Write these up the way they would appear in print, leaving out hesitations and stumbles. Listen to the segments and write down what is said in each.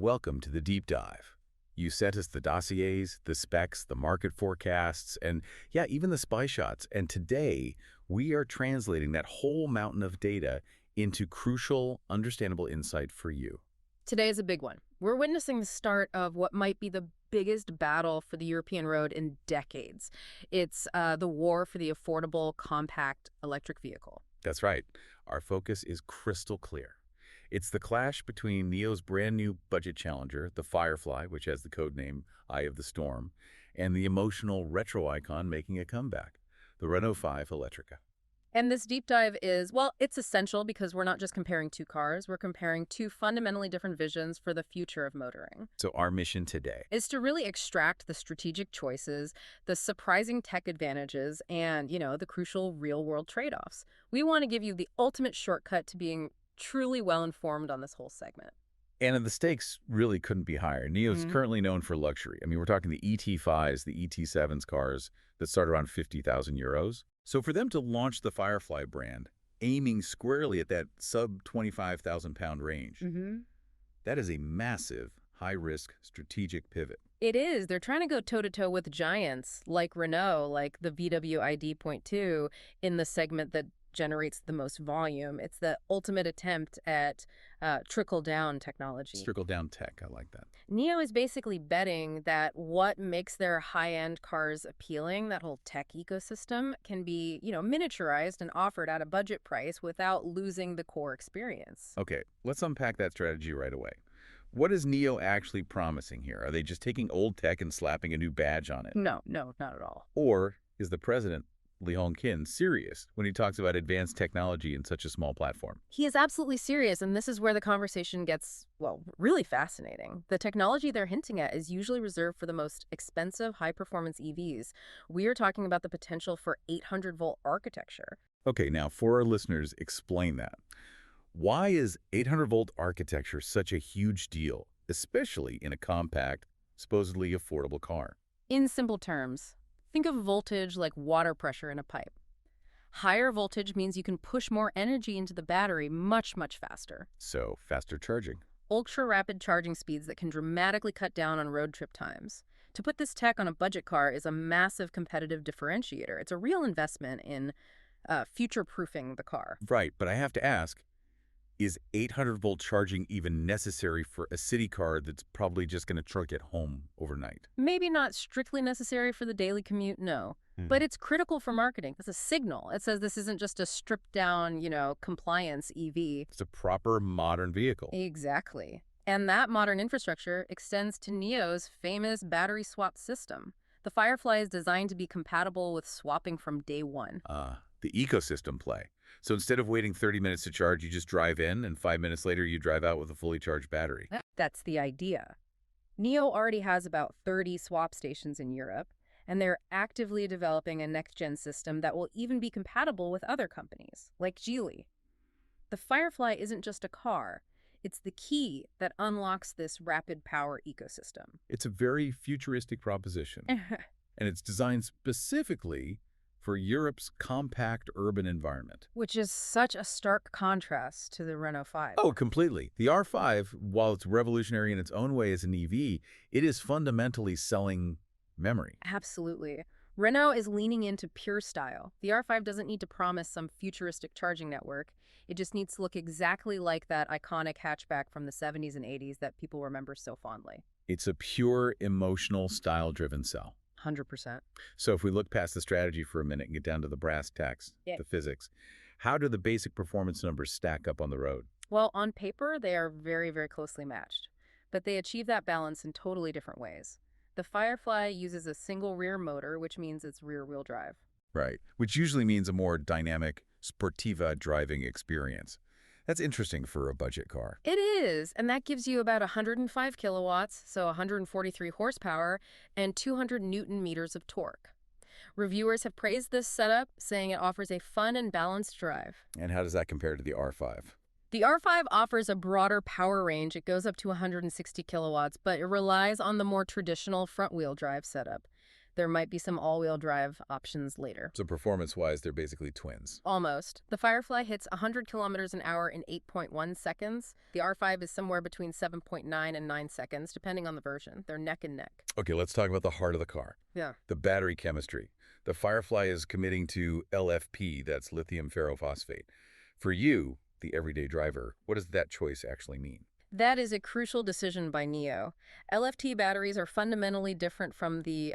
welcome to the deep dive. You sent us the dossiers, the specs, the market forecasts, and yeah, even the spy shots. And today, we are translating that whole mountain of data into crucial, understandable insight for you. Today is a big one. We're witnessing the start of what might be the biggest battle for the European road in decades. It's the war for the affordable, compact electric vehicle. That's right. Our focus is crystal clear. It's the clash between NIO's brand new budget challenger, the Firefly, which has the codename Eye of the Storm, and the emotional retro icon making a comeback, the Renault 5 Electrica. And this deep dive is, well, it's essential because we're not just comparing two cars, we're comparing two fundamentally different visions for the future of motoring. So our mission today Is to really extract the strategic choices, the surprising tech advantages, and, the crucial real-world trade-offs. We want to give you the ultimate shortcut to being truly well-informed on this whole segment. And the stakes really couldn't be higher. NIO's currently known for luxury. I mean, we're talking the ET5s, the ET7s cars that start around 50,000 euros. So for them to launch the Firefly brand, aiming squarely at that sub 25,000 pound range, that is a massive, high-risk strategic pivot. It is. They're trying to go toe-to-toe with giants like Renault, like the VW ID.2 in the segment that generates the most volume. It's the ultimate attempt at trickle-down technology. It's trickle-down tech. I like that. NIO is basically betting that what makes their high-end cars appealing, that whole tech ecosystem, can be, miniaturized and offered at a budget price without losing the core experience. Okay, let's unpack that strategy right away. What is NIO actually promising here? Are they just taking old tech and slapping a new badge on it? No, not at all. Or is the president, Lee Hong-kin, serious when he talks about advanced technology in such a small platform? He is absolutely serious, and this is where the conversation gets, really fascinating. The technology they're hinting at is usually reserved for the most expensive, high-performance EVs. We are talking about the potential for 800-volt architecture. Okay, now for our listeners, explain that. Why is 800-volt architecture such a huge deal, especially in a compact, supposedly affordable car? In simple terms, think of voltage like water pressure in a pipe. Higher voltage means you can push more energy into the battery much, much faster. So, faster charging. Ultra-rapid charging speeds that can dramatically cut down on road trip times. To put this tech on a budget car is a massive competitive differentiator. It's a real investment in future-proofing the car. Right, but I have to ask, is 800-volt charging even necessary for a city car that's probably just going to truck it home overnight? Maybe not strictly necessary for the daily commute, no. But it's critical for marketing. It's a signal. It says this isn't just a stripped-down, compliance EV. It's a proper modern vehicle. Exactly. And that modern infrastructure extends to NIO's famous battery swap system. The Firefly is designed to be compatible with swapping from day one. The ecosystem play. So instead of waiting 30 minutes to charge, you just drive in, and 5 minutes later you drive out with a fully charged battery. That's the idea. NIO already has about 30 swap stations in Europe, and they're actively developing a next-gen system that will even be compatible with other companies, like Geely. The Firefly isn't just a car. It's the key that unlocks this rapid power ecosystem. It's a very futuristic proposition, and it's designed specifically for Europe's compact urban environment. Which is such a stark contrast to the Renault 5. Oh, completely. The R5, while it's revolutionary in its own way as an EV, it is fundamentally selling memory. Absolutely. Renault is leaning into pure style. The R5 doesn't need to promise some futuristic charging network. It just needs to look exactly like that iconic hatchback from the 70s and 80s that people remember so fondly. It's a pure, emotional, style-driven sell. 100%. So if we look past the strategy for a minute and get down to the brass tacks, the physics, how do the basic performance numbers stack up on the road? Well, on paper, they are very, very closely matched. But they achieve that balance in totally different ways. The Firefly uses a single rear motor, which means it's rear-wheel drive. Right, which usually means a more dynamic, sportiva driving experience. That's interesting for a budget car. It is, and that gives you about 105 kilowatts, so 143 horsepower, and 200 newton meters of torque. Reviewers have praised this setup, saying it offers a fun and balanced drive. And how does that compare to the R5? The R5 offers a broader power range. It goes up to 160 kilowatts, but it relies on the more traditional front-wheel drive setup. There might be some all-wheel drive options later. So performance-wise, they're basically twins. Almost. The Firefly hits 100 kilometers an hour in 8.1 seconds. The R5 is somewhere between 7.9 and 9 seconds, depending on the version. They're neck and neck. Okay, let's talk about the heart of the car. Yeah. The battery chemistry. The Firefly is committing to LFP, that's lithium ferrophosphate. For you, the everyday driver, what does that choice actually mean? That is a crucial decision by NIO. LFP batteries are fundamentally different from the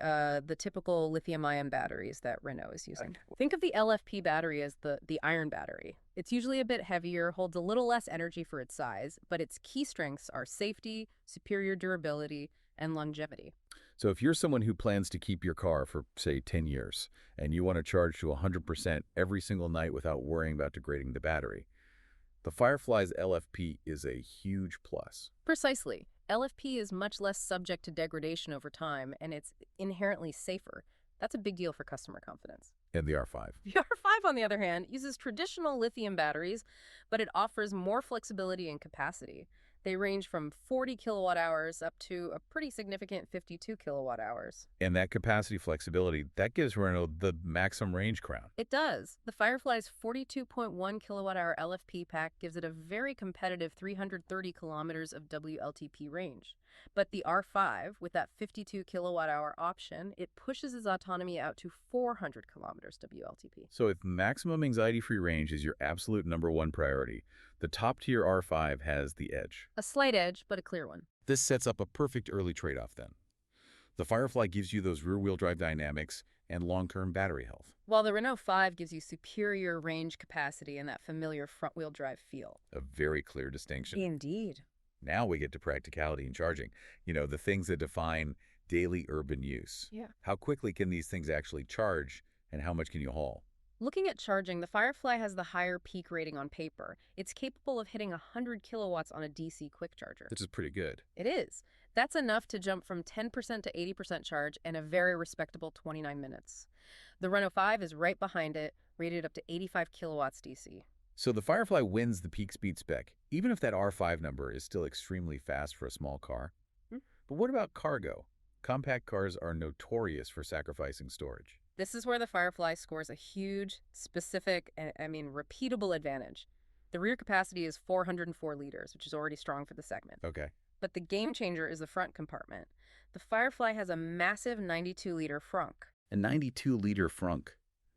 typical lithium-ion batteries that Renault is using. Think of the LFP battery as the iron battery. It's usually a bit heavier, holds a little less energy for its size, but its key strengths are safety, superior durability, and longevity. So if you're someone who plans to keep your car for, say, 10 years, and you want to charge to 100% every single night without worrying about degrading the battery, the Firefly's LFP is a huge plus. Precisely. LFP is much less subject to degradation over time, and it's inherently safer. That's a big deal for customer confidence. And the R5. The R5, on the other hand, uses traditional lithium batteries, but it offers more flexibility and capacity. They range from 40 kilowatt hours up to a pretty significant 52 kilowatt hours. And that capacity flexibility, that gives Renault the maximum range crown. It does. The Firefly's 42.1 kilowatt hour LFP pack gives it a very competitive 330 kilometers of WLTP range. But the R5, with that 52 kilowatt hour option, it pushes its autonomy out to 400 kilometers WLTP. So if maximum anxiety-free range is your absolute #1 priority, the top-tier R5 has the edge. A slight edge, but a clear one. This sets up a perfect early trade-off then. The Firefly gives you those rear-wheel drive dynamics and long-term battery health. While the Renault 5 gives you superior range capacity and that familiar front-wheel drive feel. A very clear distinction. Indeed. Now we get to practicality and charging. You know, the things that define daily urban use. Yeah. How quickly can these things actually charge, and how much can you haul? Looking at charging, the Firefly has the higher peak rating on paper. It's capable of hitting 100 kilowatts on a DC quick charger. This is pretty good. It is. That's enough to jump from 10% to 80% charge in a very respectable 29 minutes. The Renault 5 is right behind it, rated up to 85 kilowatts DC. So the Firefly wins the peak speed spec, even if that R5 number is still extremely fast for a small car. But what about cargo? Compact cars are notorious for sacrificing storage. This is where the Firefly scores a huge, specific, repeatable advantage. The rear capacity is 404 liters, which is already strong for the segment. Okay. But the game changer is the front compartment. The Firefly has a massive 92-liter frunk. A 92-liter frunk.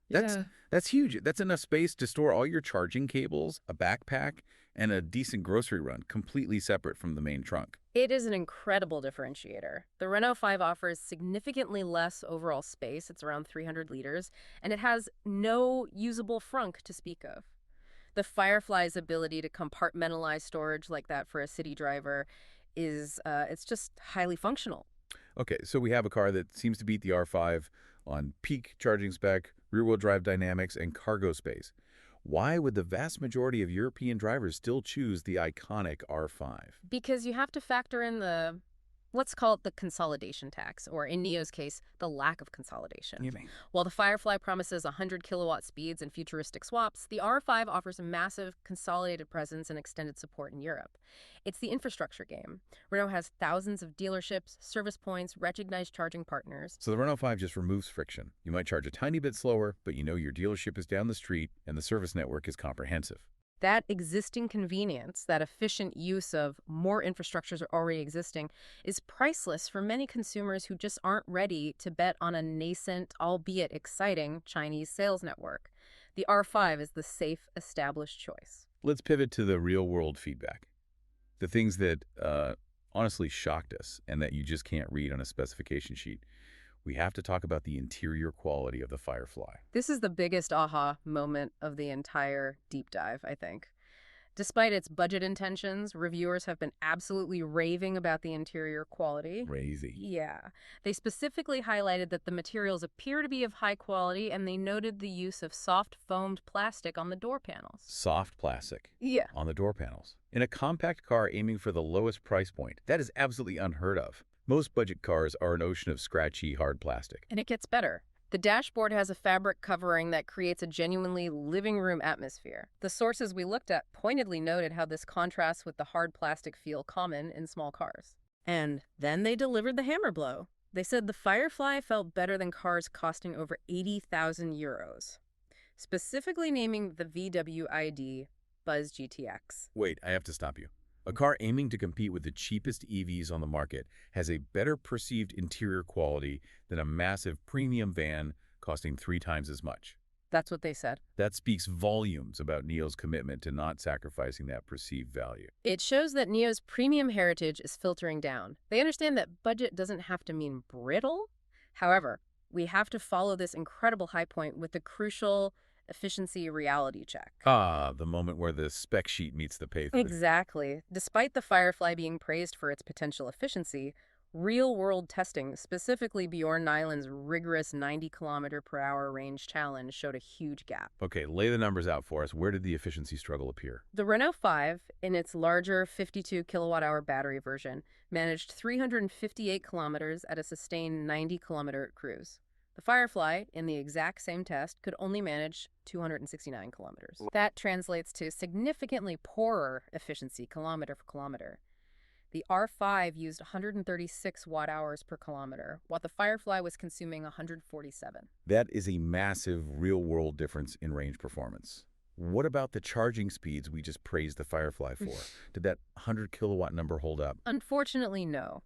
That's huge. That's enough space to store all your charging cables, a backpack, and a decent grocery run, completely separate from the main trunk. It is an incredible differentiator. The Renault 5 offers significantly less overall space. It's around 300 liters, and it has no usable frunk to speak of. The Firefly's ability to compartmentalize storage like that for a city driver is it's just highly functional. Okay, so we have a car that seems to beat the R5 on peak charging spec, rear-wheel drive dynamics, and cargo space. Why would the vast majority of European drivers still choose the iconic R5? Because you have to factor in let's call it the consolidation tax, or in NIO's case, the lack of consolidation. You mean? While the Firefly promises 100 kilowatt speeds and futuristic swaps, the R5 offers a massive consolidated presence and extended support in Europe. It's the infrastructure game. Renault has thousands of dealerships, service points, recognized charging partners. So the Renault 5 just removes friction. You might charge a tiny bit slower, but you know your dealership is down the street and the service network is comprehensive. That existing convenience, that efficient use of more infrastructures already existing, is priceless for many consumers who just aren't ready to bet on a nascent, albeit exciting, Chinese sales network. The R5 is the safe, established choice. Let's pivot to the real-world feedback. The things that honestly shocked us and that you just can't read on a specification sheet. We have to talk about the interior quality of the Firefly. This is the biggest aha moment of the entire deep dive, I think. Despite its budget intentions, reviewers have been absolutely raving about the interior quality. Crazy. Yeah. They specifically highlighted that the materials appear to be of high quality, and they noted the use of soft foamed plastic on the door panels. Soft plastic. Yeah. On the door panels. In a compact car aiming for the lowest price point, that is absolutely unheard of. Most budget cars are an ocean of scratchy, hard plastic. And it gets better. The dashboard has a fabric covering that creates a genuinely living room atmosphere. The sources we looked at pointedly noted how this contrasts with the hard plastic feel common in small cars. And then they delivered the hammer blow. They said the Firefly felt better than cars costing over 80,000 euros, specifically naming the VW Buzz GTX. Wait, I have to stop you. A car aiming to compete with the cheapest EVs on the market has a better perceived interior quality than a massive premium van costing 3 times as much. That's what they said. That speaks volumes about NIO's commitment to not sacrificing that perceived value. It shows that NIO's premium heritage is filtering down. They understand that budget doesn't have to mean brittle. However, we have to follow this incredible high point with the crucial efficiency reality check. Ah, the moment where the spec sheet meets the pavement. Exactly. Despite the Firefly being praised for its potential efficiency, real-world testing, specifically Bjorn Nyland's rigorous 90-kilometer-per-hour range challenge, showed a huge gap. Okay, lay the numbers out for us. Where did the efficiency struggle appear? The Renault 5, in its larger 52-kilowatt-hour battery version, managed 358 kilometers at a sustained 90-kilometer cruise. The Firefly, in the exact same test, could only manage 269 kilometers. That translates to significantly poorer efficiency kilometer for kilometer. The R5 used 136 watt-hours per kilometer, while the Firefly was consuming 147. That is a massive real-world difference in range performance. What about the charging speeds we just praised the Firefly for? Did that 100-kilowatt number hold up? Unfortunately, no.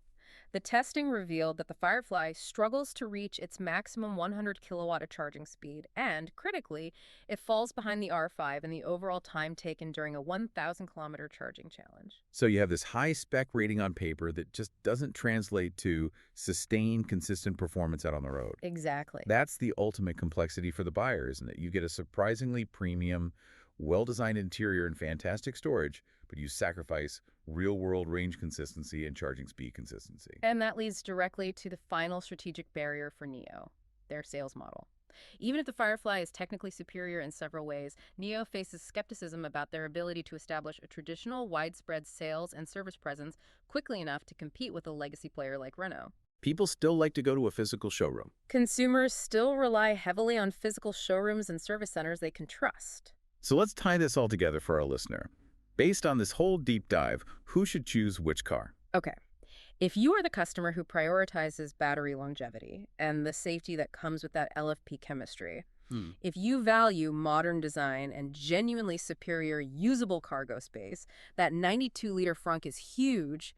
The testing revealed that the Firefly struggles to reach its maximum 100-kilowatt charging speed, and, critically, it falls behind the R5 in the overall time taken during a 1,000-kilometer charging challenge. So you have this high-spec rating on paper that just doesn't translate to sustained, consistent performance out on the road. Exactly. That's the ultimate complexity for the buyer, isn't it? You get a surprisingly premium, well-designed interior and fantastic storage, but you sacrifice real-world range consistency and charging speed consistency. And that leads directly to the final strategic barrier for NIO, their sales model. Even if the Firefly is technically superior in several ways, NIO faces skepticism about their ability to establish a traditional, widespread sales and service presence quickly enough to compete with a legacy player like Renault. People still like to go to a physical showroom. Consumers still rely heavily on physical showrooms and service centers they can trust. So let's tie this all together for our listener. Based on this whole deep dive, who should choose which car? Okay. If you are the customer who prioritizes battery longevity and the safety that comes with that LFP chemistry, if you value modern design and genuinely superior usable cargo space, that 92-liter frunk is huge,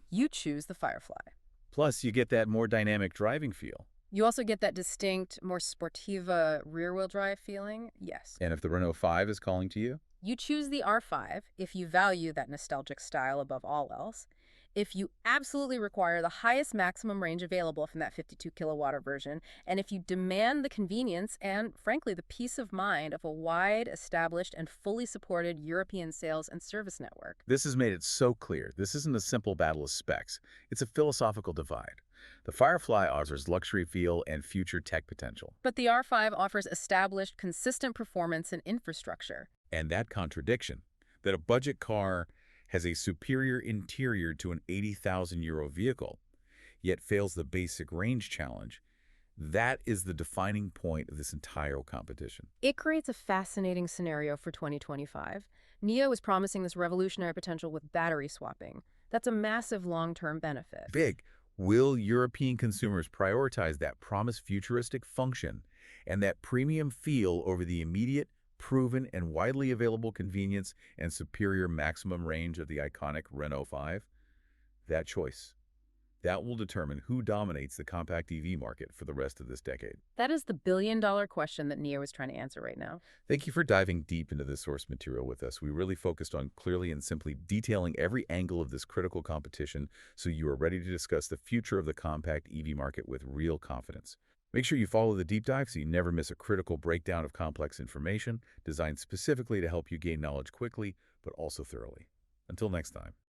you choose the Firefly. Plus, you get that more dynamic driving feel. You also get that distinct, more Sportiva rear-wheel drive feeling, yes. And if the Renault 5 is calling to you? You choose the R5 if you value that nostalgic style above all else. If you absolutely require the highest maximum range available from that 52-kilowatt version, and if you demand the convenience and, frankly, the peace of mind of a wide, established, and fully supported European sales and service network. This has made it so clear. This isn't a simple battle of specs. It's a philosophical divide. The Firefly offers luxury feel and future tech potential. But the R5 offers established, consistent performance and infrastructure. And that contradiction, that a budget car has a superior interior to an 80,000 euro vehicle, yet fails the basic range challenge, that is the defining point of this entire competition. It creates a fascinating scenario for 2025. NIO is promising this revolutionary potential with battery swapping. That's a massive long-term benefit. Big. Will European consumers prioritize that promised futuristic function and that premium feel over the immediate, proven, and widely available convenience and superior maximum range of the iconic Renault 5? That choice, that will determine who dominates the compact EV market for the rest of this decade. That is the billion-dollar question that NIO is trying to answer right now. Thank you for diving deep into this source material with us. We really focused on clearly and simply detailing every angle of this critical competition so you are ready to discuss the future of the compact EV market with real confidence. Make sure you follow the deep dive so you never miss a critical breakdown of complex information designed specifically to help you gain knowledge quickly, but also thoroughly. Until next time.